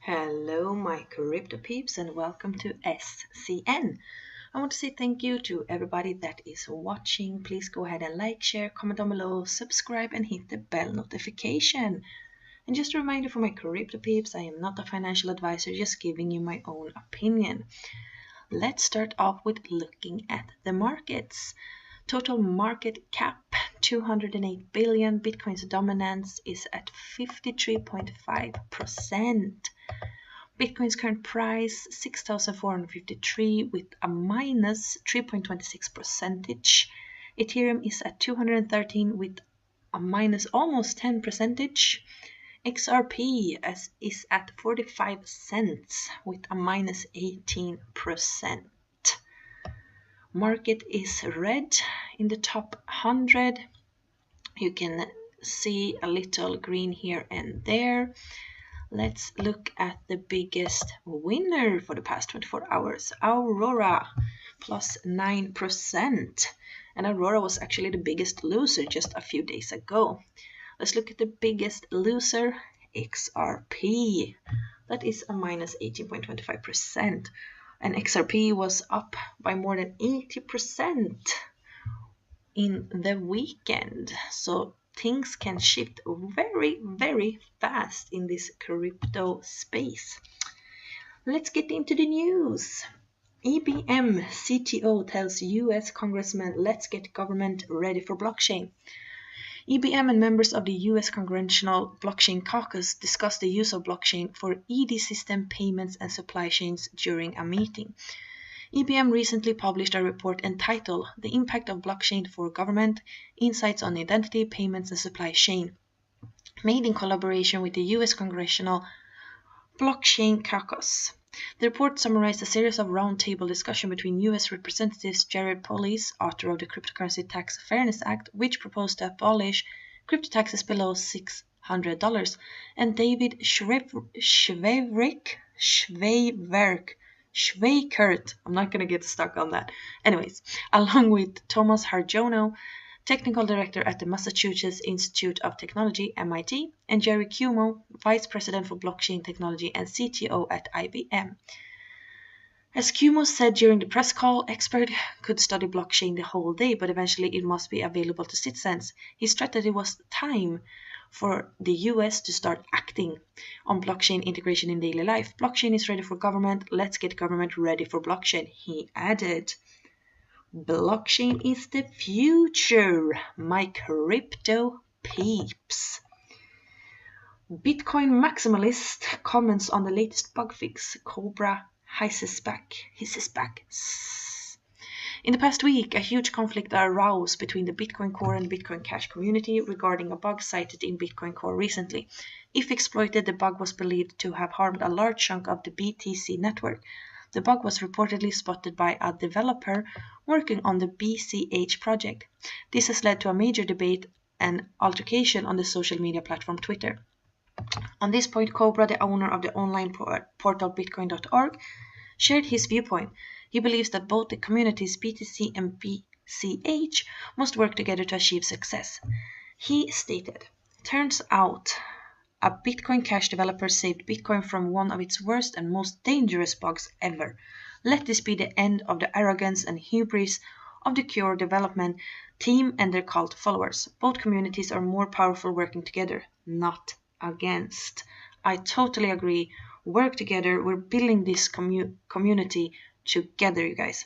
Hello, my crypto peeps, and welcome to SCN. I want to say thank you to everybody that is watching. Please go ahead and like, share, comment down below, subscribe, and hit the bell notification. And just a reminder for my crypto peeps, I am not a financial advisor, just giving you my own opinion. Let's start off with looking at the markets. Total market cap 208 billion. Bitcoin's dominance is at 53.5%. Bitcoin's current price 6,453 with a minus 3.26%. Ethereum is at 213 with a minus almost 10%. XRP is at 45 cents with a minus 18%. Market is red in the top 100. You can see a little green here and there. Let's look at the biggest winner for the past 24 hours, Aurora, plus 9%. And Aurora was actually the biggest loser just a few days ago. Let's look at the biggest loser, XRP. That is a minus 18.25%. And XRP was up by more than 80% in the weekend. So things can shift very, very fast in this crypto space. Let's get into the news. IBM CTO tells US Congressman, let's get government ready for blockchain. IBM and members of the US Congressional Blockchain Caucus discussed the use of blockchain for ED system payments and supply chains during a meeting. IBM recently published a report entitled The Impact of Blockchain for Government, Insights on Identity, Payments and Supply Chain, made in collaboration with the US Congressional Blockchain Caucus. The report summarized a series of roundtable discussion between US Representatives Jared Polis, author of the Cryptocurrency Tax Fairness Act, which proposed to abolish crypto taxes below $600, and David Schweikert. I'm not going to get stuck on that. Anyways, along with Thomas Harjono, Technical Director at the Massachusetts Institute of Technology, MIT, and Jerry Cuomo, Vice President for Blockchain Technology and CTO at IBM. As Cuomo said during the press call, experts could study blockchain the whole day, but eventually it must be available to citizens. He stressed that it was time for the US to start acting on blockchain integration in daily life. Blockchain is ready for government. Let's get government ready for blockchain, he added. Blockchain is the future, my crypto peeps. Bitcoin maximalist comments on the latest bug fix. Cobra hisses back. In the past week, a huge conflict arose between the Bitcoin Core and Bitcoin Cash community regarding a bug cited in Bitcoin Core recently. If exploited, the bug was believed to have harmed a large chunk of the BTC network. The bug was reportedly spotted by a developer working on the BCH project. This has led to a major debate and altercation on the social media platform Twitter. On this point, Cobra, the owner of the online portal Bitcoin.org, shared his viewpoint. He believes that both the communities BTC and BCH must work together to achieve success. He stated, "Turns out a Bitcoin Cash developer saved Bitcoin from one of its worst and most dangerous bugs ever. Let this be the end of the arrogance and hubris of the Core development team and their cult followers. Both communities are more powerful working together, not against." I totally agree. Work together. We're building this community together, you guys.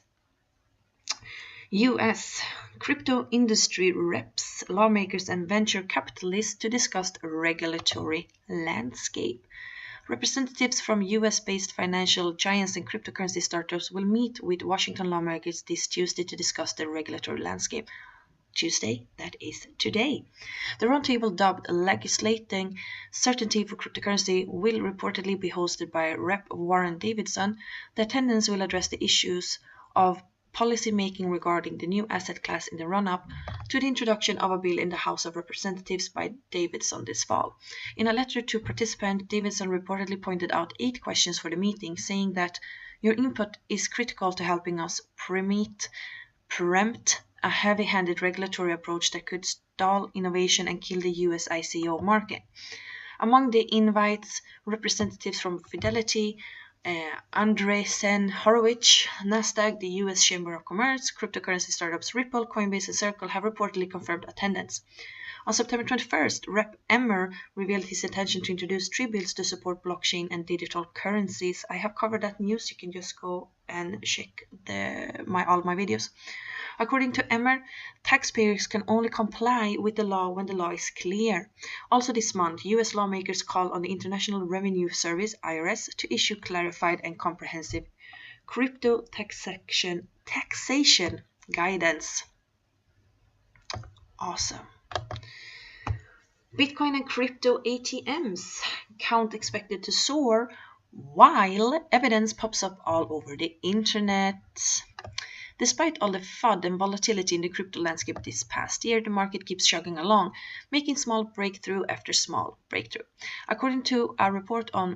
US crypto industry reps, lawmakers, and venture capitalists to discuss the regulatory landscape. Representatives from US-based financial giants and cryptocurrency startups will meet with Washington lawmakers this Tuesday to discuss the regulatory landscape. Tuesday, that is today. The roundtable, dubbed Legislating Certainty for Cryptocurrency, will reportedly be hosted by Rep. Warren Davidson. The attendance will address the issues of policy making regarding the new asset class in the run-up to the introduction of a bill in the House of Representatives by Davidson this fall. In a letter to participants, Davidson reportedly pointed out 8 questions for the meeting, saying that your input is critical to helping us preempt a heavy-handed regulatory approach that could stall innovation and kill the US ICO market. Among the invites, representatives from Fidelity, Andreessen Horowitz, Nasdaq, the US Chamber of Commerce, cryptocurrency startups Ripple, Coinbase, and Circle have reportedly confirmed attendance. On September 21st, Rep. Emmer revealed his intention to introduce 3 bills to support blockchain and digital currencies. I have covered that news. You can just go and check all my videos. According to Emmer, taxpayers can only comply with the law when the law is clear. Also this month, US lawmakers called on the International Revenue Service, IRS, to issue clarified and comprehensive crypto taxation guidance. Awesome. Bitcoin and crypto ATMs count expected to soar while evidence pops up all over the internet. Despite all the FUD and volatility in the crypto landscape this past year, the market keeps chugging along, making small breakthrough after small breakthrough. According to a report on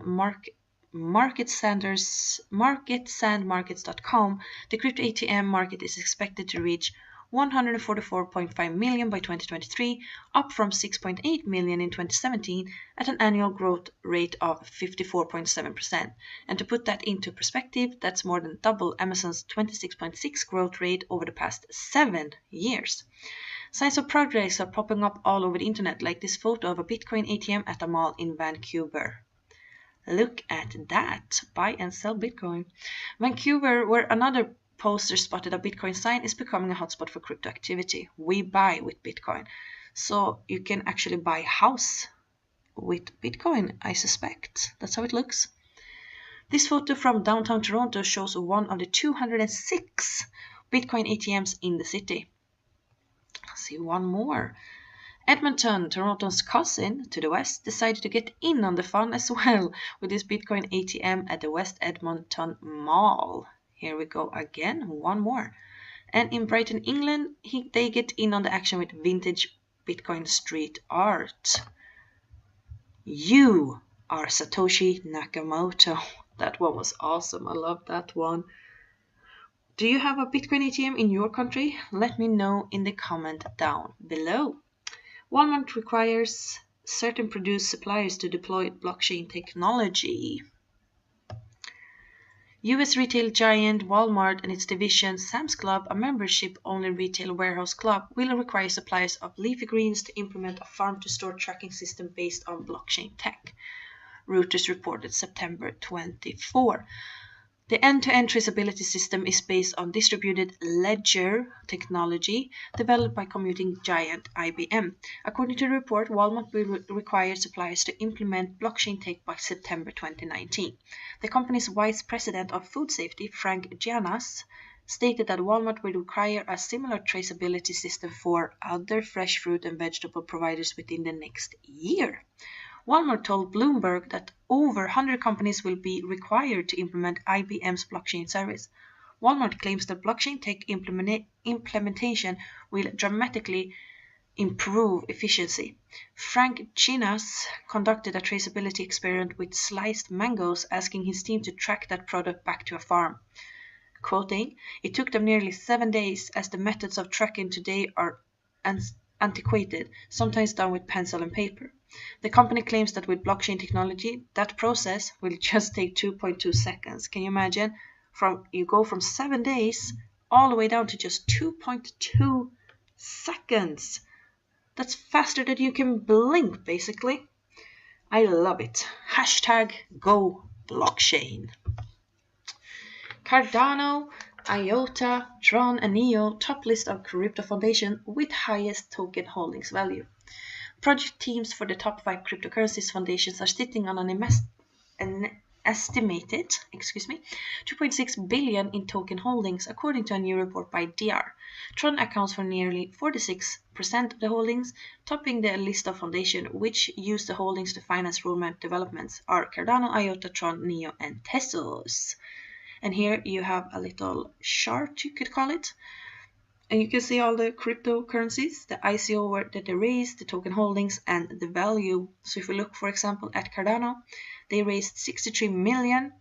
marketsandmarkets.com, the crypto ATM market is expected to reach 144.5 million by 2023, up from 6.8 million in 2017 at an annual growth rate of 54.7%. And to put that into perspective, that's more than double Amazon's 26.6% growth rate over the past 7 years. Signs of progress are popping up all over the internet, like this photo of a Bitcoin ATM at a mall in Vancouver. Look at that. Buy and sell Bitcoin. Vancouver, where another poster spotted a Bitcoin sign, is becoming a hotspot for crypto activity. We buy with Bitcoin. So you can actually buy a house with Bitcoin, I suspect. That's how it looks. This photo from downtown Toronto shows one of the 206 Bitcoin ATMs in the city. Let's see one more. Edmonton, Toronto's cousin to the west, decided to get in on the fun as well with this Bitcoin ATM at the West Edmonton Mall. Here we go again, one more. And in Brighton, England, they get in on the action with vintage Bitcoin street art. You are Satoshi Nakamoto. That one was awesome. I love that one. Do you have a Bitcoin ATM in your country? Let me know in the comment down below. Walmart requires certain produce suppliers to deploy blockchain technology. US retail giant Walmart and its division Sam's Club, a membership-only retail warehouse club, will require suppliers of leafy greens to implement a farm-to-store tracking system based on blockchain tech. Reuters reported September 24. The end-to-end traceability system is based on distributed ledger technology developed by computing giant IBM. According to the report, Walmart will require suppliers to implement blockchain tech by September 2019. The company's vice president of food safety, Frank Giannas, stated that Walmart will require a similar traceability system for other fresh fruit and vegetable providers within the next year. Walmart told Bloomberg that over 100 companies will be required to implement IBM's blockchain service. Walmart claims that blockchain tech implementation will dramatically improve efficiency. Frank Giannas conducted a traceability experiment with sliced mangoes, asking his team to track that product back to a farm. Quoting, "It took them nearly 7 days, as the methods of tracking today are antiquated, sometimes done with pencil and paper." The company claims that with blockchain technology, that process will just take 2.2 seconds. Can you imagine? You go from 7 days all the way down to just 2.2 seconds. That's faster than you can blink, basically. I love it. Hashtag go blockchain. Cardano, IOTA, Tron, and Neo top list of crypto foundation with highest token holdings value. Project teams for the top 5 cryptocurrencies foundations are sitting on an estimated 2.6 billion in token holdings, according to a new report by Gillar. Tron accounts for nearly 46% of the holdings. Topping the list of foundations which use the holdings to finance roadmap developments are Cardano, IOTA, Tron, Neo, and Tesos. And here you have a little chart, you could call it. And you can see all the cryptocurrencies, the ICO that they raised, the token holdings, and the value. So if we look, for example, at Cardano, they raised 63 million.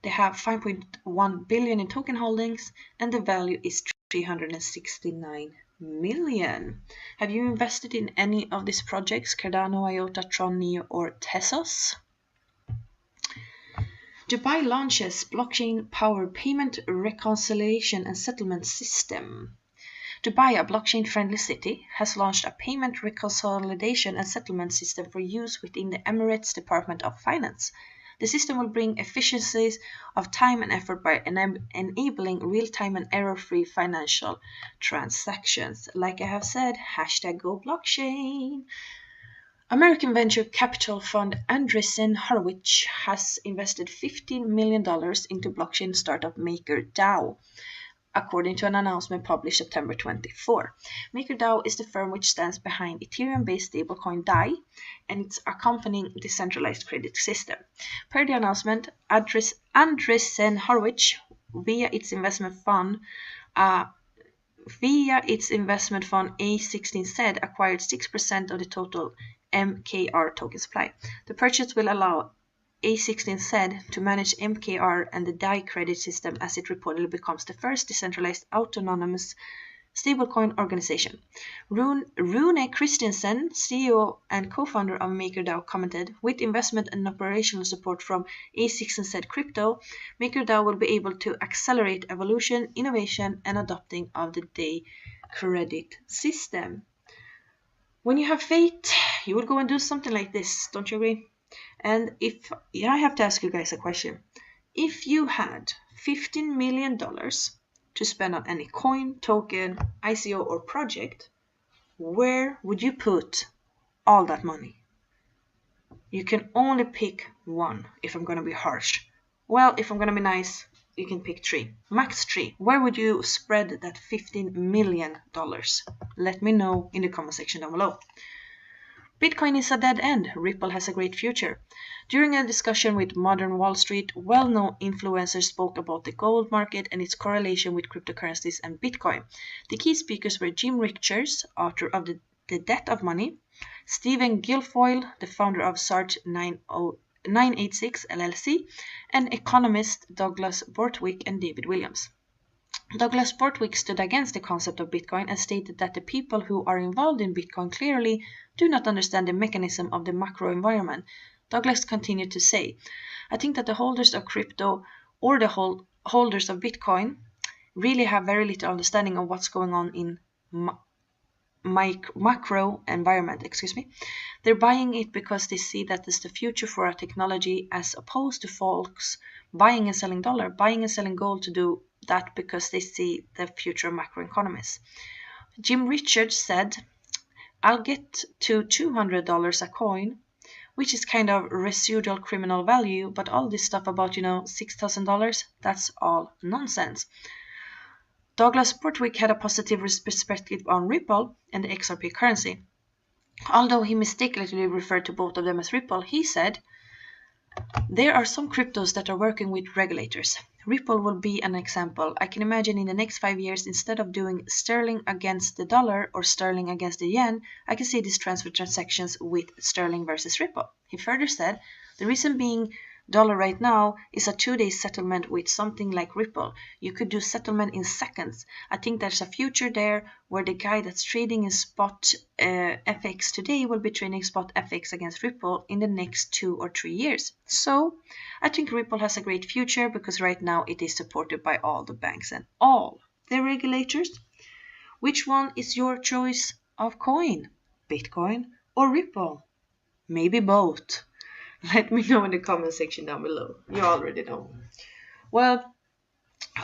They have 5.1 billion in token holdings, and the value is 369 million. Have you invested in any of these projects? Cardano, IOTA, Tron, Neo, or Tesos? Dubai launches blockchain-powered payment reconciliation and settlement system. Dubai, a blockchain-friendly city, has launched a payment reconciliation and settlement system for use within the Emirates Department of Finance. The system will bring efficiencies of time and effort by enabling real-time and error-free financial transactions. Like I have said, #GoBlockchain. American venture capital fund Andreessen Horowitz has invested $15 million into blockchain startup MakerDAO, according to an announcement published September 24. MakerDAO is the firm which stands behind Ethereum-based stablecoin DAI and its accompanying decentralized credit system. Per the announcement, Andreessen Horowitz, via its investment fund A16Z, acquired 6% of the total MKR token supply. The purchase will allow A16Z to manage MKR and the DAI credit system as it reportedly becomes the first decentralized autonomous stablecoin organization. Rune Christensen, CEO and co-founder of MakerDAO, commented, "With investment and operational support from A16Z Crypto, MakerDAO will be able to accelerate evolution, innovation, and adopting of the DAI credit system." When you have faith, you will go and do something like this, don't you agree? And I have to ask you guys a question. If you had $15 million to spend on any coin, token, ICO, or project, where would you put all that money? You can only pick one, if I'm going to be harsh. Well, if I'm going to be nice, you can pick 3. Max 3. Where would you spread that $15 million? Let me know in the comment section down below. Bitcoin is a dead end. Ripple has a great future. During a discussion with Modern Wall Street, well-known influencers spoke about the gold market and its correlation with cryptocurrencies and Bitcoin. The key speakers were Jim Richards, author of The Debt of Money, Stephen Guilfoyle, the founder of Sarge 986 LLC, and economist Douglas Bortwick and David Williams. Douglas Bortwick stood against the concept of Bitcoin and stated that the people who are involved in Bitcoin clearly do not understand the mechanism of the macro environment. Douglas continued to say, "I think that the holders of crypto or the holders of Bitcoin really have very little understanding of what's going on in macro environment. They're buying it because they see that it's the future for our technology, as opposed to folks buying and selling gold to do that because they see the future of macro economies." Jim Richards said, "I'll get to $200 a coin, which is kind of residual criminal value, but all this stuff about, $6,000, that's all nonsense." Douglas Bortwick had a positive perspective on Ripple and the XRP currency. Although he mistakenly referred to both of them as Ripple, he said, "There are some cryptos that are working with regulators. Ripple will be an example. I can imagine in the next 5 years, instead of doing sterling against the dollar or sterling against the yen, I can see these transfer transactions with sterling versus Ripple." He further said, "The reason being dollar right now is a 2-day settlement with something like Ripple. You could do settlement in seconds. I think there's a future there where the guy that's trading in spot FX today will be trading spot FX against Ripple in the next 2 or 3 years. So I think Ripple has a great future because right now it is supported by all the banks and all the regulators." Which one is your choice of coin? Bitcoin or Ripple? Maybe both. Let me know in the comment section down below. You already know. Well,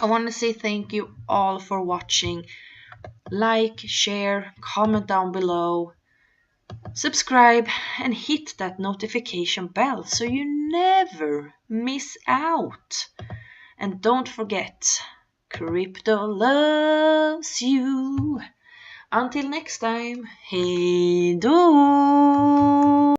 I want to say thank you all for watching. Like, share, comment down below, subscribe, and hit that notification bell so you never miss out. And don't forget, crypto loves you. Until next time, hej då!